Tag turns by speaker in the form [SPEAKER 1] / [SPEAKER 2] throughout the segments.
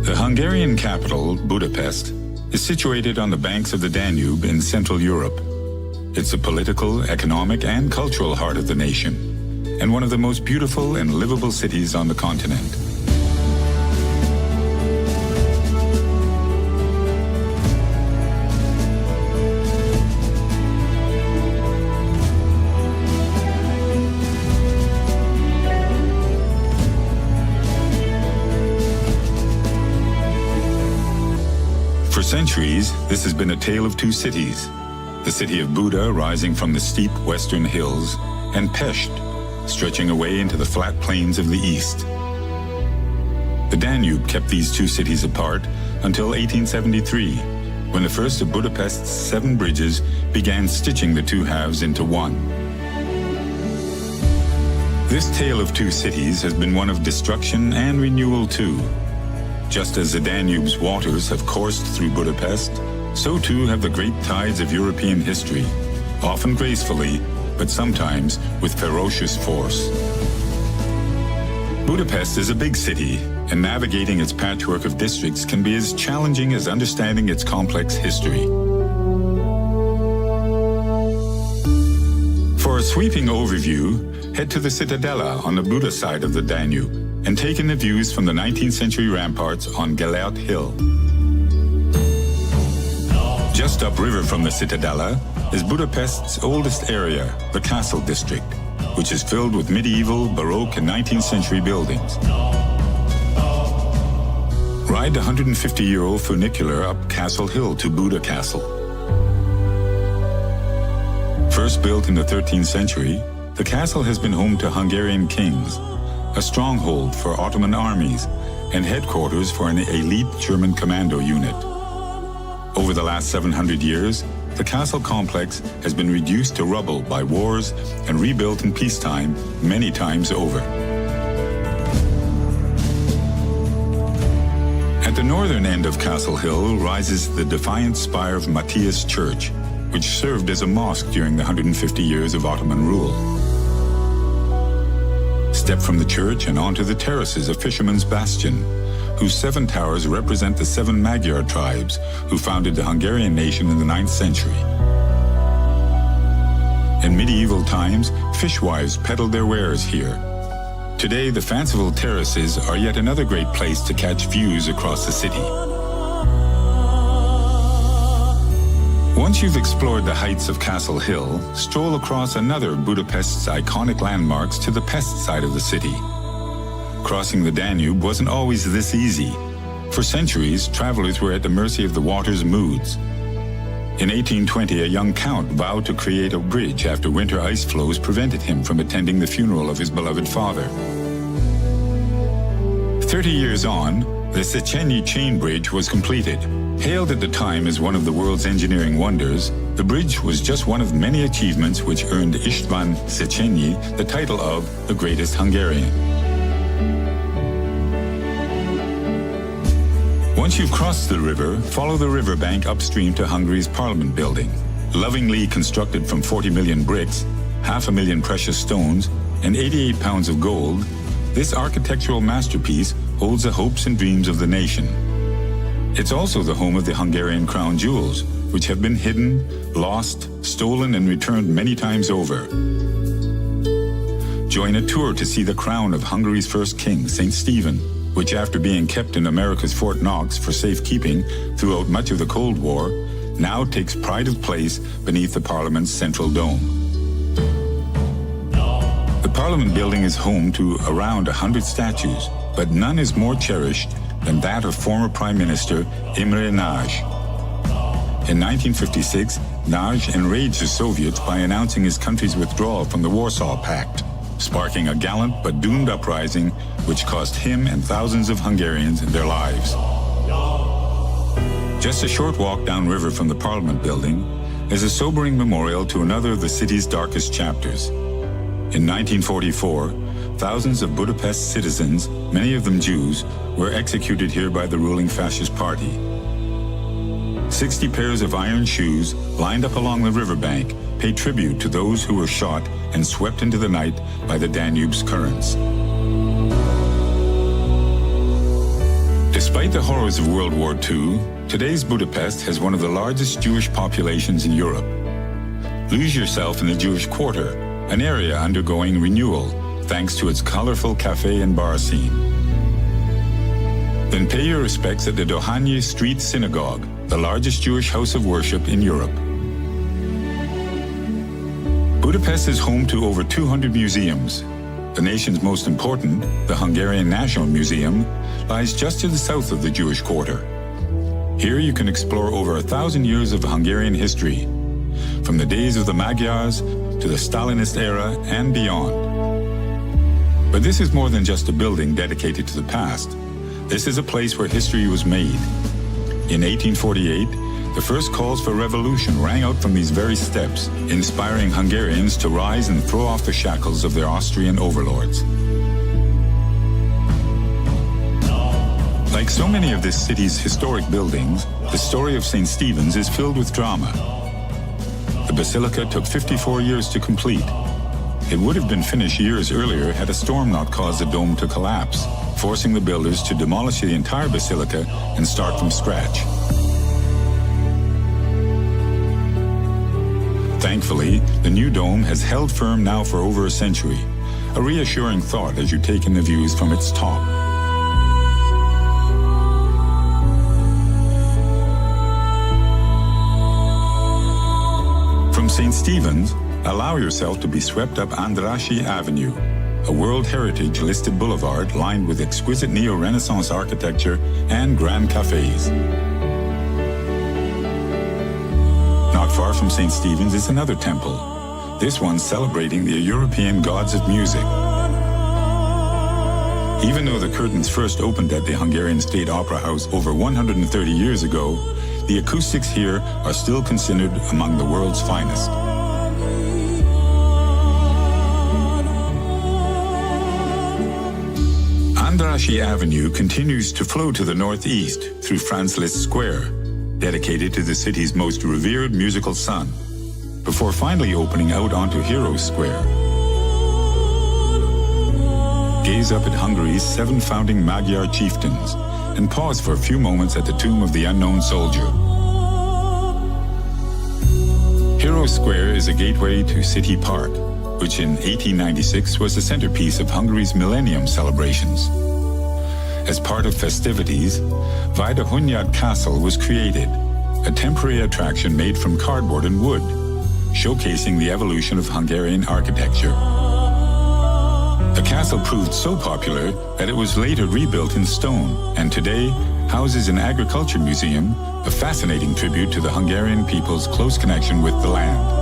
[SPEAKER 1] The Hungarian capital, Budapest, is situated on the banks of the Danube in Central Europe. It's the political, economic, and cultural heart of the nation, and one of the most beautiful and livable cities on the continent. For centuries, this has been a tale of two cities. The city of Buda, rising from the steep western hills, and Pest, stretching away into the flat plains of the east. The Danube kept these two cities apart until 1873, when the first of Budapest's 7 bridges began stitching the two halves into one. This tale of two cities has been one of destruction and renewal too. Just as the Danube's waters have coursed through Budapest, so too have the great tides of European history, often gracefully, but sometimes with ferocious force. Budapest is a big city, and navigating its patchwork of districts can be as challenging as understanding its complex history. For a sweeping overview, head to the Citadella on the Buda side of the Danube, and take in the views from the 19th century ramparts on Gellert Hill. Just upriver from the Citadella is Budapest's oldest area, the Castle District, which is filled with medieval, Baroque, and 19th century buildings. Ride the 150-year-old funicular up Castle Hill to Buda Castle. First built in the 13th century, the castle has been home to Hungarian kings, a stronghold for Ottoman armies, and headquarters for an elite German commando unit. Over the last 700 years, the castle complex has been reduced to rubble by wars and rebuilt in peacetime many times over. At the northern end of Castle Hill rises the defiant spire of Matthias Church, which served as a mosque during the 150 years of Ottoman rule. Step from the church and onto the terraces of Fisherman's Bastion, whose 7 towers represent the 7 Magyar tribes who founded the Hungarian nation in the 9th century. In medieval times, fishwives peddled their wares here. Today, the fanciful terraces are yet another great place to catch views across the city. Once you've explored the heights of Castle Hill, stroll across another of Budapest's iconic landmarks to the Pest side of the city. Crossing the Danube wasn't always this easy. For centuries, travelers were at the mercy of the water's moods. In 1820, a young count vowed to create a bridge after winter ice flows prevented him from attending the funeral of his beloved father. 30 years on, the Széchenyi chain bridge was completed. Hailed at the time as one of the world's engineering wonders, the bridge was just one of many achievements which earned István Széchenyi the title of the greatest Hungarian. Once you've crossed the river, follow the riverbank upstream to Hungary's Parliament building. Lovingly constructed from 40 million bricks, 500,000 precious stones, and 88 pounds of gold, this architectural masterpiece holds the hopes and dreams of the nation. It's also the home of the Hungarian crown jewels, which have been hidden, lost, stolen, and returned many times over. Join a tour to see the crown of Hungary's first king, St. Stephen, which after being kept in America's Fort Knox for safekeeping throughout much of the Cold War, now takes pride of place beneath the Parliament's central dome. The Parliament building is home to around 100 statues, but none is more cherished than that of former Prime Minister Imre Nagy. In 1956, Nagy enraged the Soviets by announcing his country's withdrawal from the Warsaw Pact, sparking a gallant but doomed uprising which cost him and thousands of Hungarians their lives. Just a short walk downriver from the Parliament building is a sobering memorial to another of the city's darkest chapters. In 1944, thousands of Budapest citizens, many of them Jews, were executed here by the ruling fascist party. 60 pairs of iron shoes lined up along the riverbank pay tribute to those who were shot and swept into the night by the Danube's currents. Despite the horrors of World War II, today's Budapest has one of the largest Jewish populations in Europe. Lose yourself in the Jewish Quarter, an area undergoing renewal thanks to its colorful cafe and bar scene. Then pay your respects at the Dohányi Street Synagogue, the largest Jewish house of worship in Europe. Budapest is home to over 200 museums. The nation's most important, the Hungarian National Museum, lies just to the south of the Jewish Quarter. Here you can explore over 1,000 years of Hungarian history, from the days of the Magyars to the Stalinist era and beyond. But this is more than just a building dedicated to the past. This is a place where history was made. In 1848, the first calls for revolution rang out from these very steps, inspiring Hungarians to rise and throw off the shackles of their Austrian overlords. Like so many of this city's historic buildings, the story of St. Stephen's is filled with drama. The basilica took 54 years to complete. It would have been finished years earlier had a storm not caused the dome to collapse, forcing the builders to demolish the entire basilica and start from scratch. Thankfully, the new dome has held firm now for over a century, a reassuring thought as you take in the views from its top. From St. Stephen's, allow yourself to be swept up Andrássy Avenue, a World Heritage listed boulevard lined with exquisite neo-Renaissance architecture and grand cafes. Not far from St. Stephen's is another temple, this one celebrating the European gods of music. Even though the curtains first opened at the Hungarian State Opera House over 130 years ago, the acoustics here are still considered among the world's finest. Andrássy Avenue continues to flow to the northeast through Franz Liszt Square, dedicated to the city's most revered musical son, before finally opening out onto Heroes Square. Gaze up at Hungary's 7 founding Magyar chieftains and pause for a few moments at the tomb of the unknown soldier. Heroes Square is a gateway to City Park, which in 1896 was the centerpiece of Hungary's Millennium celebrations. As part of festivities, Vajdahunyad Castle was created, a temporary attraction made from cardboard and wood, showcasing the evolution of Hungarian architecture. The castle proved so popular that it was later rebuilt in stone, and today houses an agriculture museum, a fascinating tribute to the Hungarian people's close connection with the land.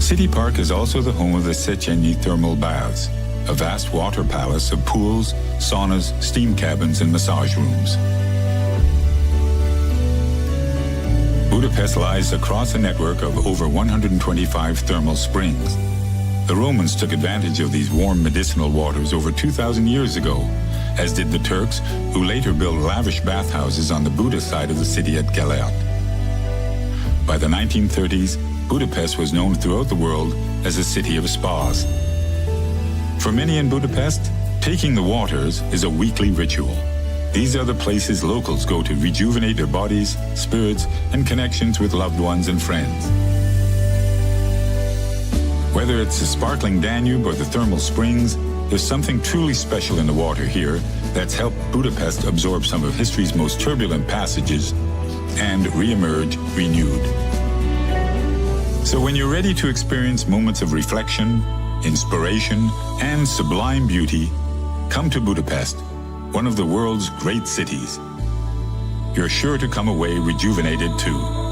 [SPEAKER 1] City Park is also the home of the Széchenyi Thermal Baths, a vast water palace of pools, saunas, steam cabins, and massage rooms. Budapest lies across a network of over 125 thermal springs. The Romans took advantage of these warm medicinal waters over 2,000 years ago, as did the Turks, who later built lavish bathhouses on the Buda side of the city at Gellért. By the 1930s, Budapest was known throughout the world as a city of spas. For many in Budapest, taking the waters is a weekly ritual. These are the places locals go to rejuvenate their bodies, spirits, and connections with loved ones and friends. Whether it's the sparkling Danube or the thermal springs, there's something truly special in the water here that's helped Budapest absorb some of history's most turbulent passages and re-emerge renewed. So when you're ready to experience moments of reflection, inspiration, and sublime beauty, come to Budapest, one of the world's great cities. You're sure to come away rejuvenated too.